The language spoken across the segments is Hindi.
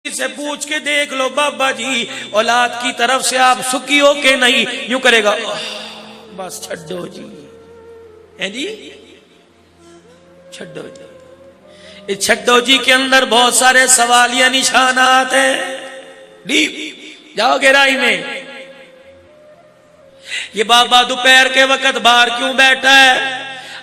से पूछ के देख लो बाबा जी औलाद की तरफ से आप सुखी हो के नहीं, यूं करेगा बस छड्डो जी, है जी छड्डो जी। इस छड्डो जी के अंदर बहुत सारे सवालिया निशानात हैं। डीप जाओ गहराई में। ये बाबा दोपहर के वक्त बाहर क्यों बैठा है?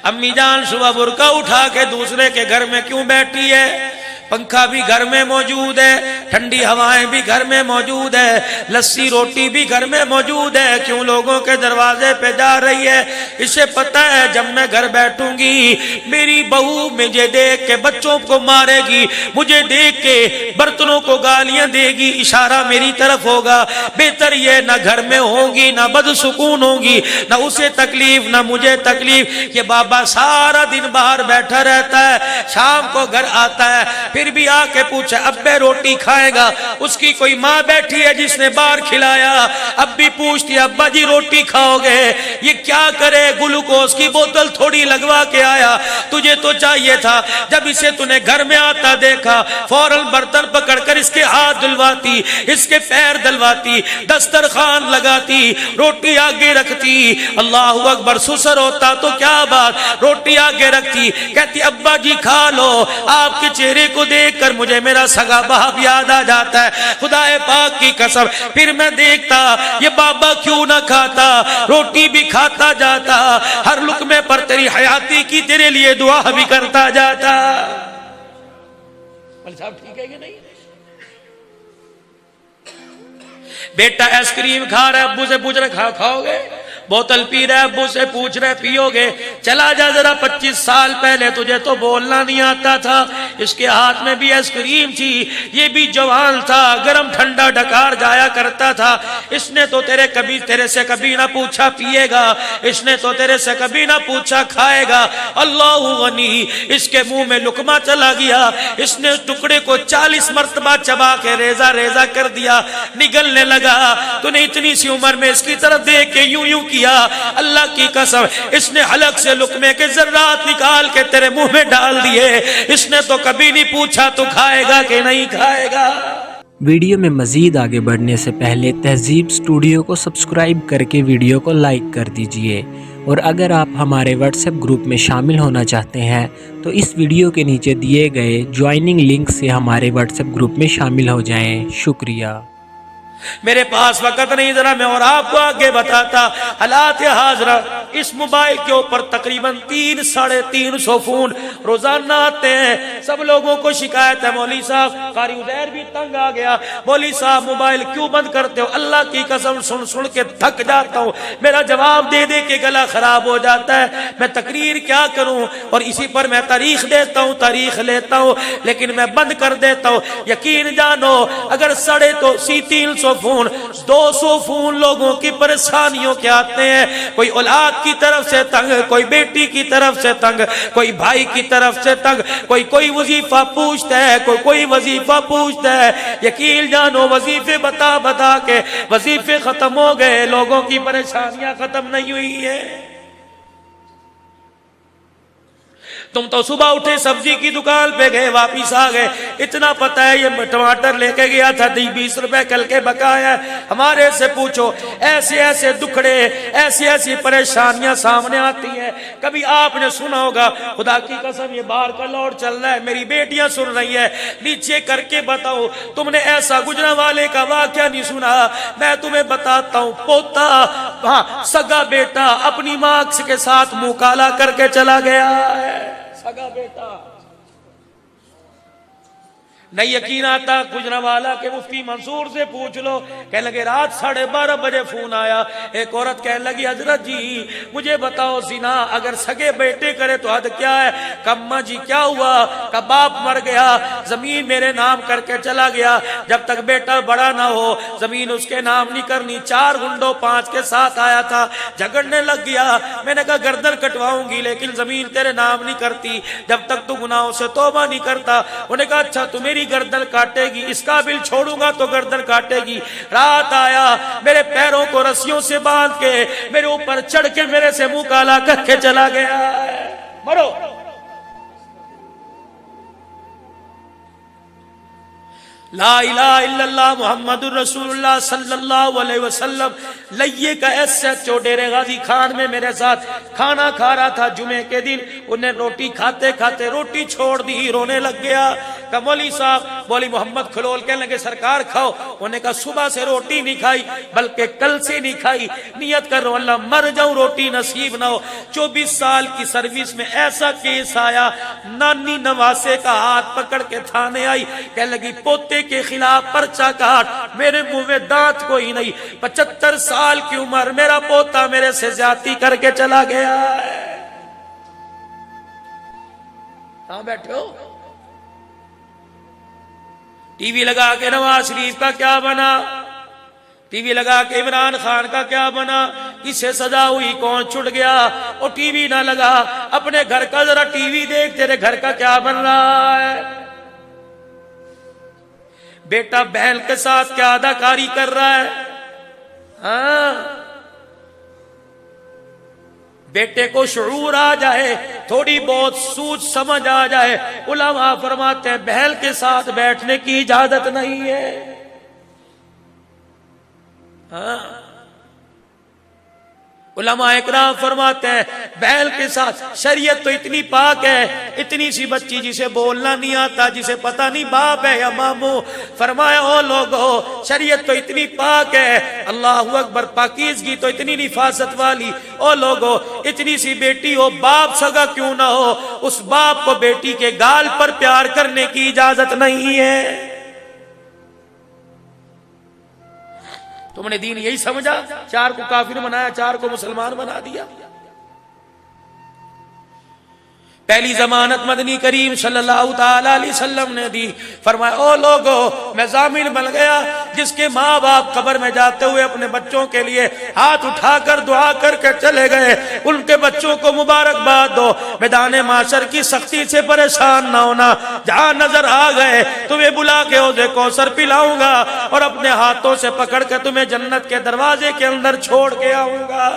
अम्मी जान सुबह बुरका उठा के दूसरे के घर में क्यों बैठी है? पंखा भी घर में मौजूद है, ठंडी हवाएं भी घर में मौजूद है, लस्सी रोटी भी घर में मौजूद है, क्यों लोगों के दरवाजे पे जा रही है? इसे पता है जब मैं घर बैठूंगी मेरी बहू मुझे देख के बच्चों को मारेगी, मुझे देख के बर्तनों को गालियां देगी, इशारा मेरी तरफ होगा। बेहतर ये ना घर में होंगी ना बदसुकून होंगी, ना उसे तकलीफ ना मुझे तकलीफ। ये बाबा सारा दिन बाहर बैठा रहता है, शाम को घर आता है फिर भी आके पूछे अब्बे रोटी खाएगा? उसकी कोई माँ बैठी है जिसने बाहर खिलाया, अब भी पूछती है अब्बा जी रोटी खाओगे? ये क्या करे, ग्लूकोज की बोतल थोड़ी लगवा के आया, तुझे तो चाहिए था जब इसे तूने घर में आता देखा फौरन बर्तन पकड़कर इसके हाथ धुलवाती, इसके पैर धुलवाती, दस्तरखान लगाती, रोटी आगे रखती। अल्लाहू अकबर, सुसर होता तो क्या बात, रोटी आगे रखती, कहती अब्बा जी खा लो। आपके चेहरे को देखकर मुझे मेरा सगा बाप याद आ जाता है, खुदाए पाक की कसम। फिर मैं देखता ये बाबा क्यों ना खाता, रोटी भी खाता जाता, हर लुकमे पर तेरी हयाती की तेरे लिए दुआ भी करता जाता। साहब ठीक है कि नहीं? बेटा आइसक्रीम खा रहा है, अब्बू से पूछ रहे खाओगे? बोतल पी रहा है, अब्बू से पूछ रहे पियोगे? चला जा जरा 25 साल पहले, तुझे तो बोलना नहीं आता था। इसके हाथ में भी आइसक्रीम थी, ये भी जवान था, गरम ठंडा डकार जाया करता था। इसने तो तेरे से कभी ना पूछा पिएगा, इसने तो तेरे से कभी ना पूछा खाएगा। अल्लाहु गनी, इसके मुंह में लुकमा चला गया, इसने टुकड़े को 40 मरतबा चबा के रेजा रेजा कर दिया, निगलने लगा। तूने इतनी सी उम्र में इसकी तरफ देख के यूं यूं किया, अल्लाह की कसम इसने हलक से लुकमे के जर्रात निकाल के तेरे मुंह में डाल दिए। इसने तो कभी नहीं पूछा तू खाएगा कि नहीं खाएगा। वीडियो में मज़ीद आगे बढ़ने से पहले तहजीब स्टूडियो को सब्सक्राइब करके वीडियो को लाइक कर दीजिए, और अगर आप हमारे व्हाट्सएप ग्रुप में शामिल होना चाहते हैं तो इस वीडियो के नीचे दिए गए ज्वाइनिंग लिंक से हमारे व्हाट्सएप ग्रुप में शामिल हो जाएं। शुक्रिया। मेरे पास वक्त नहीं, जरा मैं और आपको आगे बताता। हालात हाजरा, इस मोबाइल के ऊपर तकरीबन 300-350 फोन रोजाना आते हैं। सब लोगों को शिकायत है मौली साहब, कारी उजैर भी तंग आ गया, मौली साहब मोबाइल क्यों बंद करते हो? अल्लाह की कसम सुन सुन के थक जाता हूँ, मेरा जवाब दे दे के गला खराब हो जाता है। मैं तकरीर क्या करूँ, और इसी पर मैं तारीख देता हूँ, तारीख लेता हूँ, लेकिन मैं बंद कर देता हूँ। यकीन जानो अगर 350 फोन 200 फोन लोगों की परेशानियों के आते हैं। कोई औलाद की तरफ से तंग, कोई बेटी की तरफ से तंग, कोई भाई की तरफ से तंग, कोई वजीफा पूछता है, कोई वजीफा पूछता है। यकीन जानो वजीफे बता बता के वजीफे खत्म हो गए, लोगों की परेशानियां खत्म नहीं हुई है। तुम तो सुबह उठे सब्जी की दुकान पे गए, वापिस आ गए, इतना पता है ये टमाटर लेके गया था 20 रुपए कल के बकाया। हमारे से पूछो, ऐसे ऐसे दुखड़े, ऐसी ऐसी परेशानियां सामने आती हैं। कभी आपने सुना होगा, खुदा की कसम ये बाहर का लौट चल रहा है, मेरी बेटियां सुन रही है, नीचे करके बताओ तुमने ऐसा गुजरा वाले का वाकया नहीं सुना? मैं तुम्हें बताता हूँ। पोता, हाँ सगा बेटा अपनी माँ के साथ मुंह काला करके चला गया है। सगा बेटा, नहीं यकीन आता गुजरांवाला के मुफ्ती मंसूर से पूछ लो। कहने लगे रात 12:30 बजे फोन आया, एक औरत कहने लगी हजरत जी मुझे बताओ जिना अगर सगे बेटे करे तो हद क्या है? कम्मा जी क्या हुआ? का बाप मर गया, जमीन मेरे नाम करके चला गया, जब तक बेटा बड़ा ना हो जमीन उसके नाम नहीं करनी। 4 गुंडों 5 के साथ आया था, झगड़ने लग गया। मैंने कहा गर्दन कटवाऊंगी लेकिन जमीन तेरे नाम नहीं करती जब तक तू गुनाहों से तौबा नहीं करता। उन्होंने कहा अच्छा तू मेरी गर्दन काटेगी, इसका बिल छोड़ूंगा तो गर्दन काटेगी। रात आया, मेरे पैरों को रस्सियों से बांध के मेरे ऊपर चढ़ के मेरे से मुंह काला करके चला गया। मरो। ला इलाहा इल्लल्लाह मुहम्मदुर रसूलुल्लाह सल्लल्लाहु अलैहि वसल्लम लइये का ऐसा चौडेरे गाजी खान में मेरे साथ खाना खा रहा था जुमे के दिन। उन्हें रोटी खाते खाते रोटी छोड़ दी, रोने लग गया। कहा मौली साहब, मौली मोहम्मद खलोल कहने लगे सरकार खाओ। उन्हें कहा सुबह से रोटी नहीं खाई, बल्कि कल से नहीं खाई, नियत कर रहा हूं अल्लाह मर जाऊं रोटी नसीब ना हो। 24 साल की सर्विस में ऐसा केस आया, नानी नवासे का हाथ पकड़ के थाने आई, कह लगी पोते के खिलाफ पर्चा काट, मेरे मुंह में दांत कोई नहीं, 75 साल की उम्र, मेरा पोता मेरे से ज्यादती करके चला गया है। कहां बैठे हो? टीवी लगा के नवाज शरीफ का क्या बना, टीवी लगा के इमरान खान का क्या बना, किसे सजा हुई, कौन छुट गया। और टीवी ना लगा, अपने घर का जरा टीवी देख, तेरे घर का क्या बन रहा है। बेटा बहन के साथ क्या अदाकारी कर रहा है। हाँ, बेटे को शऊर आ जाए, थोड़ी बहुत सूझ समझ आ जाए, उलमा फरमाते हैं बहन के साथ बैठने की इजाजत नहीं है। हाँ, उलमा इकराम फरमाते हैं बैल के साथ, शरीयत तो इतनी पाक है, इतनी सी बच्ची जिसे बोलना नहीं आता, जिसे पता नहीं बाप है या मामू, फरमाया ओ लोगो शरीयत तो इतनी पाक है, अल्लाहु अकबर, पाकीज़गी तो इतनी निफासत वाली। ओ लोगो इतनी सी बेटी हो, बाप सगा क्यों ना हो, उस बाप को बेटी के गाल पर प्यार करने की इजाजत नहीं है। तुमने दीन यही समझा, 4 को काफिर बनाया, 4 को मुसलमान बना दिया। पहली जमानत मदनी करीम सल्लल्लाहु ताला अलैहि वसल्लम ने दी। फरमाया ओ लोगो मैं जामिन बन गया जिसके माँ बाप कब्र में जाते हुए अपने बच्चों के लिए हाथ उठाकर दुआ करके चले गए, उनके बच्चों को मुबारकबाद दो। मैदान माशर की सख्ती से परेशान ना होना, जहां नजर आ गए तुम्हें बुला के हौज़े कौसर पिलाऊंगा और अपने हाथों से पकड़ कर तुम्हें जन्नत के दरवाजे के अंदर छोड़ के आऊंगा।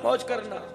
मौज करना।